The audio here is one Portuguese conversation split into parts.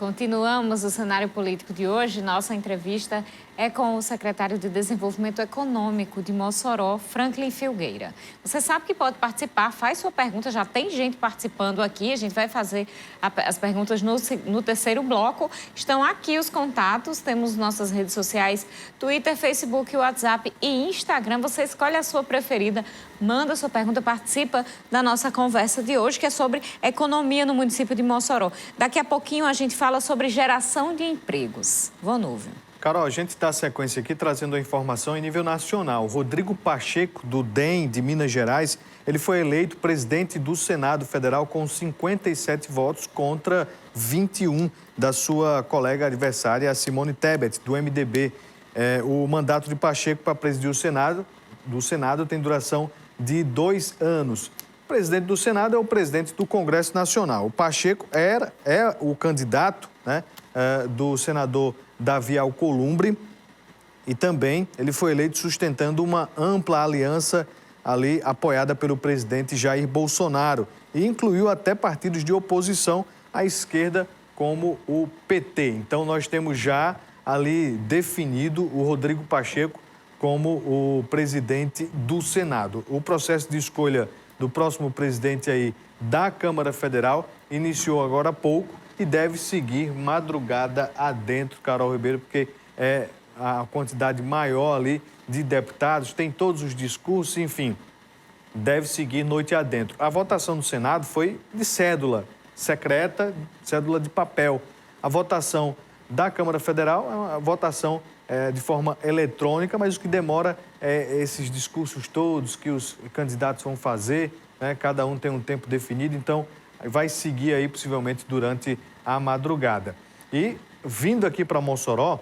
Continuamos o cenário político de hoje. Nossa entrevista é com o secretário de Desenvolvimento Econômico de Mossoró, Franklin Filgueira. Você sabe que pode participar, faz sua pergunta, já tem gente participando aqui. A gente vai fazer as perguntas no terceiro bloco. Estão aqui os contatos, temos nossas redes sociais, Twitter, Facebook, WhatsApp e Instagram. Você escolhe a sua preferida, manda sua pergunta, participa da nossa conversa de hoje, que é sobre economia no município de Mossoró. Daqui a pouquinho a gente fala sobre geração de empregos. Vonúvio. Carol, a gente dá sequência aqui trazendo a informação em nível nacional. Rodrigo Pacheco, do DEM de Minas Gerais, ele foi eleito presidente do Senado Federal com 57 votos contra 21 da sua colega adversária, Simone Tebet, do MDB. O mandato de Pacheco para presidir o Senado tem duração de 2 anos. O presidente do Senado é o presidente do Congresso Nacional. O Pacheco é o candidato, do senador Davi Alcolumbre, e também ele foi eleito sustentando uma ampla aliança ali apoiada pelo presidente Jair Bolsonaro e incluiu até partidos de oposição à esquerda como o PT. Então nós temos já ali definido o Rodrigo Pacheco como o presidente do Senado. O processo de escolha do próximo presidente aí da Câmara Federal iniciou agora há pouco e deve seguir madrugada adentro, Carol Ribeiro, porque é a quantidade maior ali de deputados, tem todos os discursos, enfim, deve seguir noite adentro. A votação do Senado foi de cédula secreta, cédula de papel. A votação da Câmara Federal é uma votação de forma eletrônica, mas o que demora é esses discursos todos que os candidatos vão fazer, cada um tem um tempo definido, então vai seguir aí possivelmente durante a madrugada. E vindo aqui para Mossoró,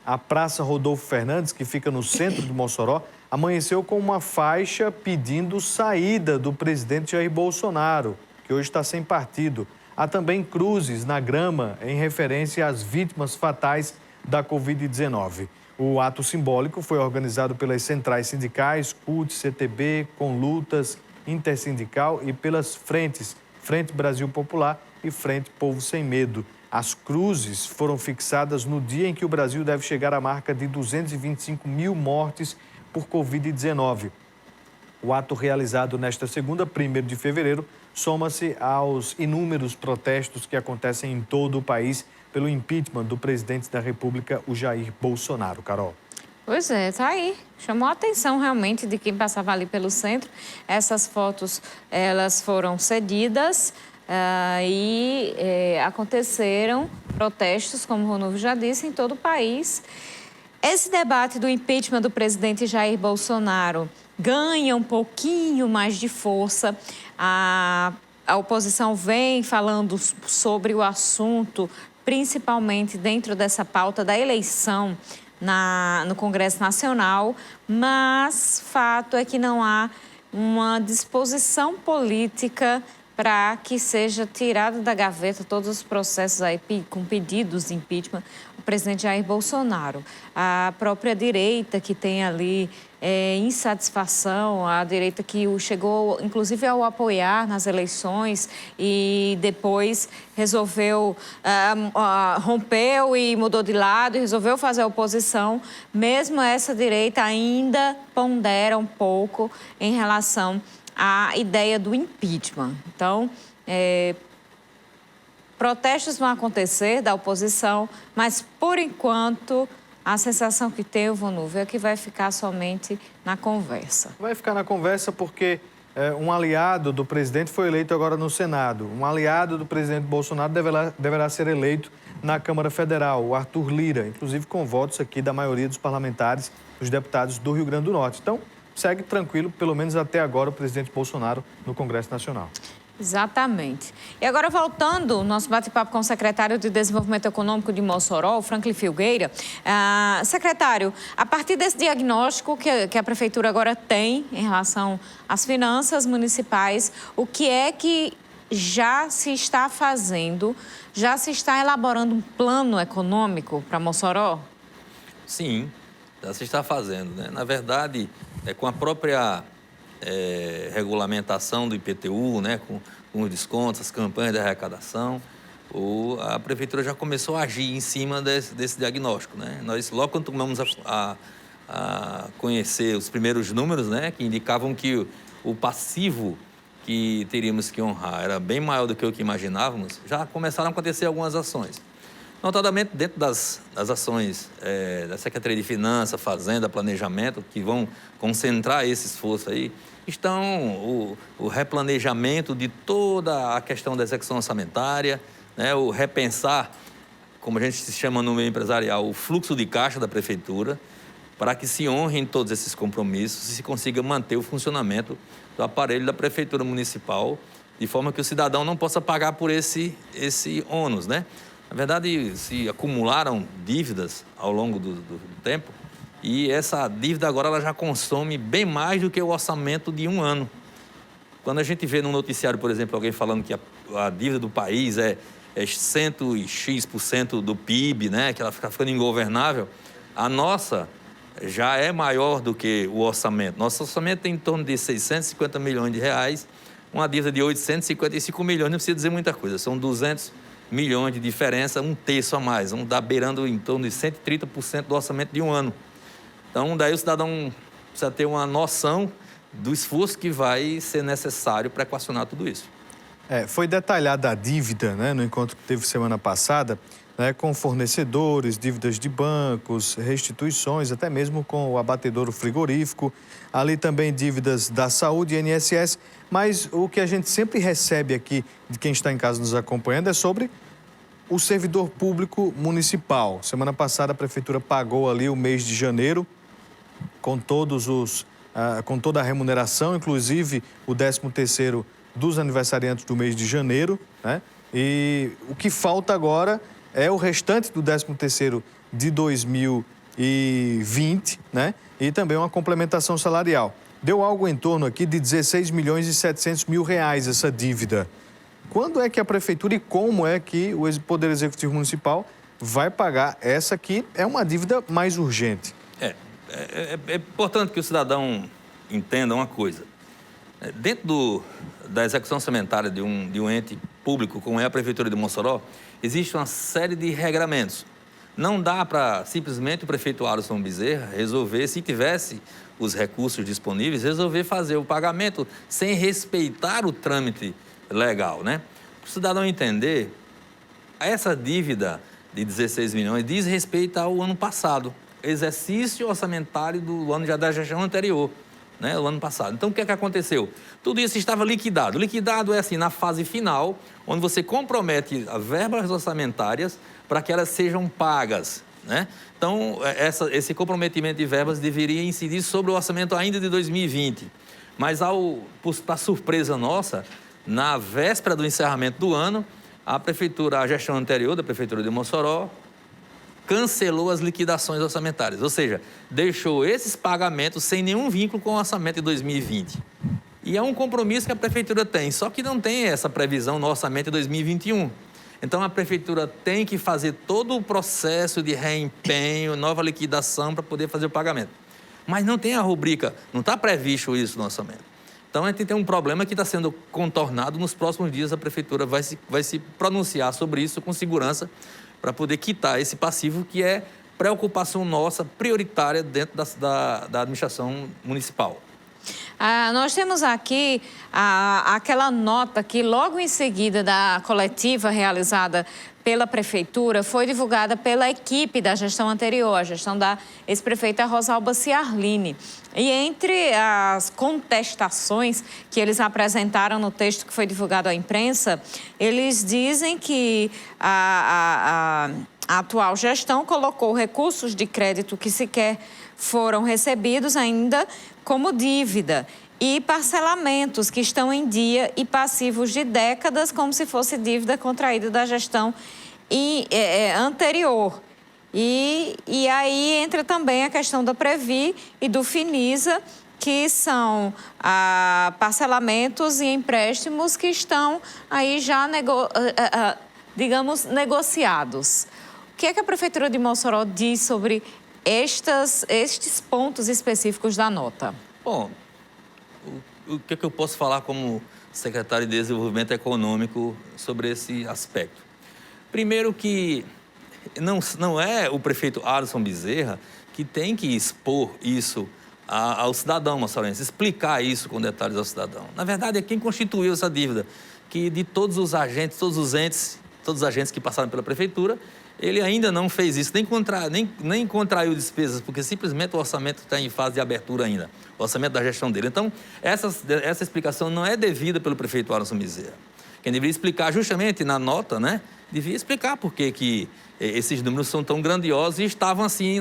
a Praça Rodolfo Fernandes, que fica no centro de Mossoró, amanheceu com uma faixa pedindo saída do presidente Jair Bolsonaro, que hoje está sem partido. Há também cruzes na grama em referência às vítimas fatais da Covid-19. O ato simbólico foi organizado pelas centrais sindicais, CUT, CTB, Conlutas, Intersindical e pelas frentes Frente Brasil Popular e Frente Povo Sem Medo. As cruzes foram fixadas no dia em que o Brasil deve chegar à marca de 225 mil mortes por Covid-19. O ato realizado nesta segunda, 1º de fevereiro, soma-se aos inúmeros protestos que acontecem em todo o país pelo impeachment do presidente da República, o Jair Bolsonaro. Carol. Pois é, tá aí. Chamou a atenção realmente de quem passava ali pelo centro. Essas fotos, elas foram cedidas e aconteceram protestos, como o Ronaldo já disse, em todo o país. Esse debate do impeachment do presidente Jair Bolsonaro ganha um pouquinho mais de força. A oposição vem falando sobre o assunto, principalmente dentro dessa pauta da eleição no Congresso Nacional, mas fato é que não há uma disposição política para que seja tirado da gaveta todos os processos aí com pedidos de impeachment do presidente Jair Bolsonaro. A própria direita que tem ali insatisfação, a direita que chegou inclusive ao apoiar nas eleições e depois resolveu, rompeu e mudou de lado e resolveu fazer oposição, mesmo essa direita ainda pondera um pouco em relação à ideia do impeachment. Então, protestos vão acontecer da oposição, mas, por enquanto, a sensação que tem o Vonúvio é que vai ficar somente na conversa. Vai ficar na conversa porque um aliado do presidente foi eleito agora no Senado. Um aliado do presidente Bolsonaro deverá ser eleito na Câmara Federal, o Arthur Lira, inclusive com votos aqui da maioria dos parlamentares, dos deputados do Rio Grande do Norte. Então, segue tranquilo, pelo menos até agora, o presidente Bolsonaro no Congresso Nacional. Exatamente. E agora, voltando, nosso bate-papo com o secretário de Desenvolvimento Econômico de Mossoró, o Franklin Filgueira. Secretário, a partir desse diagnóstico que a Prefeitura agora tem em relação às finanças municipais, o que é que já se está fazendo? Já se está elaborando um plano econômico para Mossoró? Sim, já se está fazendo, né? Na verdade, com a própria regulamentação do IPTU, né, com os descontos, as campanhas de arrecadação, a Prefeitura já começou a agir em cima desse diagnóstico, né? Nós, logo quando tomamos a conhecer os primeiros números, né, que indicavam que o passivo que teríamos que honrar era bem maior do que o que imaginávamos, já começaram a acontecer algumas ações. Notadamente, dentro das ações da Secretaria de Finanças, Fazenda, Planejamento, que vão concentrar esse esforço aí, estão o replanejamento de toda a questão da execução orçamentária, né, o repensar, como a gente se chama no meio empresarial, o fluxo de caixa da Prefeitura, para que se honrem todos esses compromissos e se consiga manter o funcionamento do aparelho da Prefeitura Municipal, de forma que o cidadão não possa pagar por esse ônus, né? Na verdade, se acumularam dívidas ao longo do tempo e essa dívida agora ela já consome bem mais do que o orçamento de um ano. Quando a gente vê no noticiário, por exemplo, alguém falando que a dívida do país é 100 e X% do PIB, né? Que ela fica ficando ingovernável, a nossa já é maior do que o orçamento. Nosso orçamento tem em torno de 650 milhões de reais, uma dívida de 855 milhões, não precisa dizer muita coisa, são 200 milhões de diferença, um terço a mais, vamos dar beirando em torno de 130% do orçamento de um ano. Então, daí o cidadão precisa ter uma noção do esforço que vai ser necessário para equacionar tudo isso. Foi detalhada a dívida, né, no encontro que teve semana passada, né, com fornecedores, dívidas de bancos, restituições, até mesmo com o abatedouro frigorífico, ali também dívidas da saúde e INSS, mas o que a gente sempre recebe aqui de quem está em casa nos acompanhando é sobre o servidor público municipal. Semana passada a Prefeitura pagou ali o mês de janeiro com com toda a remuneração, inclusive o 13º dos aniversariantes do mês de janeiro, né? E o que falta agora é o restante do 13º de 2020, né? E também uma complementação salarial. Deu algo em torno aqui de 16 milhões e 700 mil reais essa dívida. Quando é que a Prefeitura e como é que o Poder Executivo Municipal vai pagar essa que é uma dívida mais urgente? É importante que o cidadão entenda uma coisa. Dentro da execução orçamentária de um ente público, como é a Prefeitura de Mossoró, existe uma série de regramentos. Não dá para simplesmente o prefeito Alisson Bezerra resolver, se tivesse os recursos disponíveis, resolver fazer o pagamento sem respeitar o trâmite legal, né? Para o cidadão entender, essa dívida de 16 milhões diz respeito ao ano passado, exercício orçamentário do ano da gestão anterior, né, o ano passado. Então, o que é que aconteceu? Tudo isso estava liquidado. Liquidado é assim, na fase final, onde você compromete as verbas orçamentárias para que elas sejam pagas, né? Então, esse comprometimento de verbas deveria incidir sobre o orçamento ainda de 2020. Mas, para surpresa nossa, na véspera do encerramento do ano, a gestão anterior da Prefeitura de Mossoró cancelou as liquidações orçamentárias, ou seja, deixou esses pagamentos sem nenhum vínculo com o orçamento de 2020. E é um compromisso que a Prefeitura tem, só que não tem essa previsão no orçamento de 2021. Então, a Prefeitura tem que fazer todo o processo de reempenho, nova liquidação para poder fazer o pagamento. Mas não tem a rubrica, não está previsto isso no orçamento. Então, a gente tem um problema que está sendo contornado. Nos próximos dias, a Prefeitura vai se pronunciar sobre isso com segurança para poder quitar esse passivo que é preocupação nossa, prioritária dentro da administração municipal. Nós temos aqui aquela nota que logo em seguida da coletiva realizada pela Prefeitura foi divulgada pela equipe da gestão anterior, a gestão da ex-prefeita Rosalba Ciarline. E entre as contestações que eles apresentaram no texto que foi divulgado à imprensa, eles dizem que a atual gestão colocou recursos de crédito que sequer foram recebidos ainda como dívida e parcelamentos que estão em dia e passivos de décadas como se fosse dívida contraída da gestão anterior. E aí entra também a questão da Previ e do Finisa, que são parcelamentos e empréstimos que estão aí já, negociados. O que é que a Prefeitura de Mossoró diz sobre estes pontos específicos da nota? Bom, o que é que eu posso falar como secretário de Desenvolvimento Econômico sobre esse aspecto? Primeiro que não é o prefeito Alisson Bezerra que tem que expor isso ao cidadão moçarense, explicar isso com detalhes ao cidadão. Na verdade, é quem constituiu essa dívida, que de todos os agentes, todos os agentes que passaram pela prefeitura, ele ainda não fez isso, nem contraiu despesas, porque simplesmente o orçamento está em fase de abertura ainda, o orçamento da gestão dele. Então, essa explicação não é devida pelo prefeito Alisson Bezerra. Quem deveria explicar justamente na nota, né, devia explicar por que esses números são tão grandiosos e estavam assim,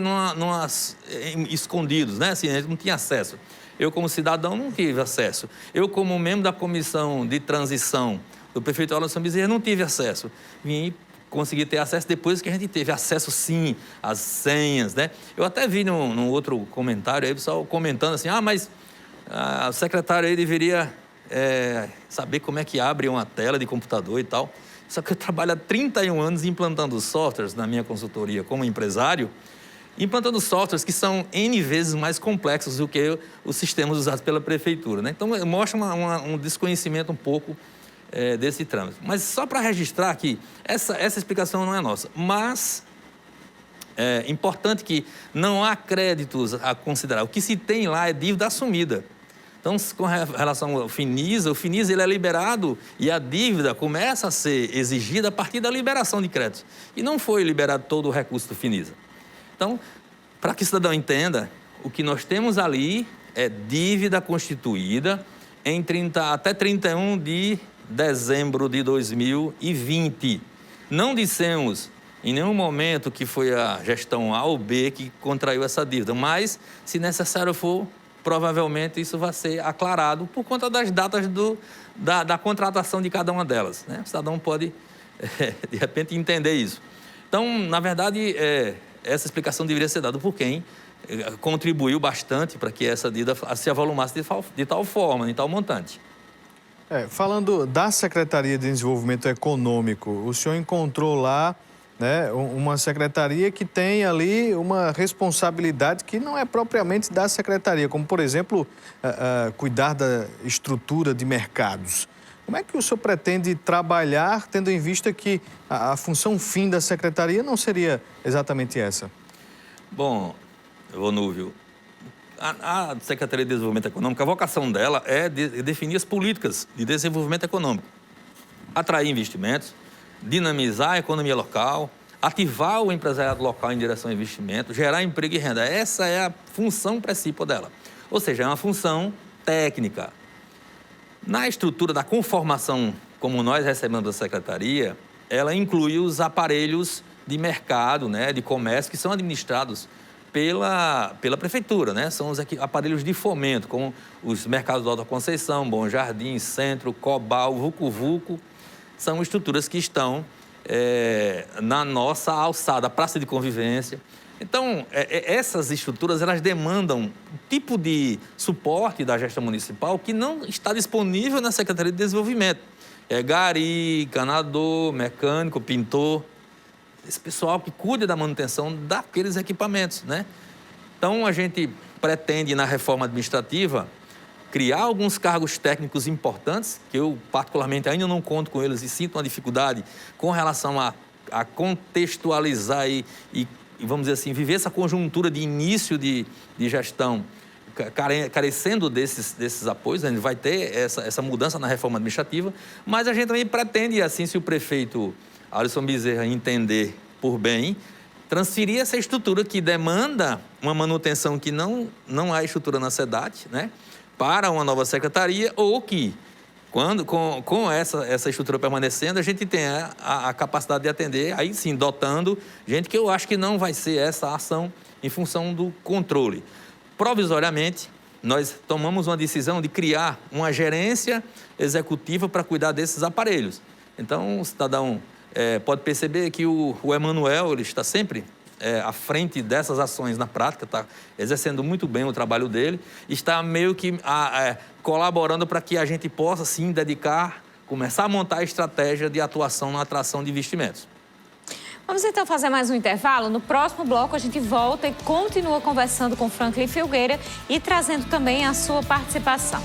escondidos, né, assim, a gente não tinha acesso. Eu, como cidadão, não tive acesso. Eu, como membro da comissão de transição do prefeito Alisson Bezerra, não tive acesso. Vim conseguir ter acesso depois que a gente teve acesso, sim, às senhas, né? Eu até vi num outro comentário aí, o pessoal comentando assim, mas o secretário aí deveria saber como é que abre uma tela de computador e tal. Só que eu trabalho há 31 anos implantando softwares na minha consultoria como empresário, implantando softwares que são N vezes mais complexos do que os sistemas usados pela prefeitura, né? Então, mostra um desconhecimento um pouco desse trâmite. Mas só para registrar que essa explicação não é nossa, mas é importante que não há créditos a considerar. O que se tem lá é dívida assumida. Então, com relação ao Finisa, o Finisa ele é liberado e a dívida começa a ser exigida a partir da liberação de créditos. E não foi liberado todo o recurso do Finisa. Então, para que o cidadão entenda, o que nós temos ali é dívida constituída até 31 de dezembro de 2020. Não dissemos em nenhum momento que foi a gestão A ou B que contraiu essa dívida, mas, se necessário for, provavelmente isso vai ser aclarado por conta das datas da contratação de cada uma delas, né? O cidadão pode, de repente, entender isso. Então, na verdade, essa explicação deveria ser dada por quem contribuiu bastante para que essa dívida se avolumasse de tal forma, de tal montante. Falando da Secretaria de Desenvolvimento Econômico, o senhor encontrou lá, né, uma secretaria que tem ali uma responsabilidade que não é propriamente da secretaria, como, por exemplo, cuidar da estrutura de mercados. Como é que o senhor pretende trabalhar, tendo em vista que a função fim da secretaria não seria exatamente essa? Bom, Vonúvio, a Secretaria de Desenvolvimento Econômico, a vocação dela é definir as políticas de desenvolvimento econômico, atrair investimentos, dinamizar a economia local, ativar o empresariado local em direção ao investimento, gerar emprego e renda. Essa é a função principal dela. Ou seja, é uma função técnica. Na estrutura da conformação, como nós recebemos da Secretaria, ela inclui os aparelhos de mercado, né, de comércio, que são administrados pela prefeitura, né? São os aparelhos de fomento, como os mercados do Alta Conceição, Bom Jardim, Centro, Cobal, Vucu Vucu. São estruturas que estão na nossa alçada, praça de convivência. Então, essas estruturas, elas demandam um tipo de suporte da gestão municipal que não está disponível na Secretaria de Desenvolvimento. Gari, encanador, mecânico, pintor, esse pessoal que cuida da manutenção daqueles equipamentos, né? Então, a gente pretende, na reforma administrativa, criar alguns cargos técnicos importantes, que eu, particularmente, ainda não conto com eles e sinto uma dificuldade com relação a contextualizar e, vamos dizer assim, viver essa conjuntura de início de gestão, carecendo desses apoios. A gente vai ter essa mudança na reforma administrativa, mas a gente também pretende, assim, se o prefeito Alisson Bezerra entender por bem, transferir essa estrutura que demanda uma manutenção que não há estrutura na SEDAT, né, para uma nova secretaria, ou que, com essa estrutura permanecendo, a gente tenha a capacidade de atender, aí sim, dotando gente, que eu acho que não vai ser essa ação em função do controle. Provisoriamente, nós tomamos uma decisão de criar uma gerência executiva para cuidar desses aparelhos. Então, o cidadão pode perceber que o Emanuel, ele está sempre à frente dessas ações na prática, está exercendo muito bem o trabalho dele, está meio que colaborando para que a gente possa, sim, começar a montar a estratégia de atuação na atração de investimentos. Vamos então fazer mais um intervalo. No próximo bloco a gente volta e continua conversando com Franklin Filgueira e trazendo também a sua participação.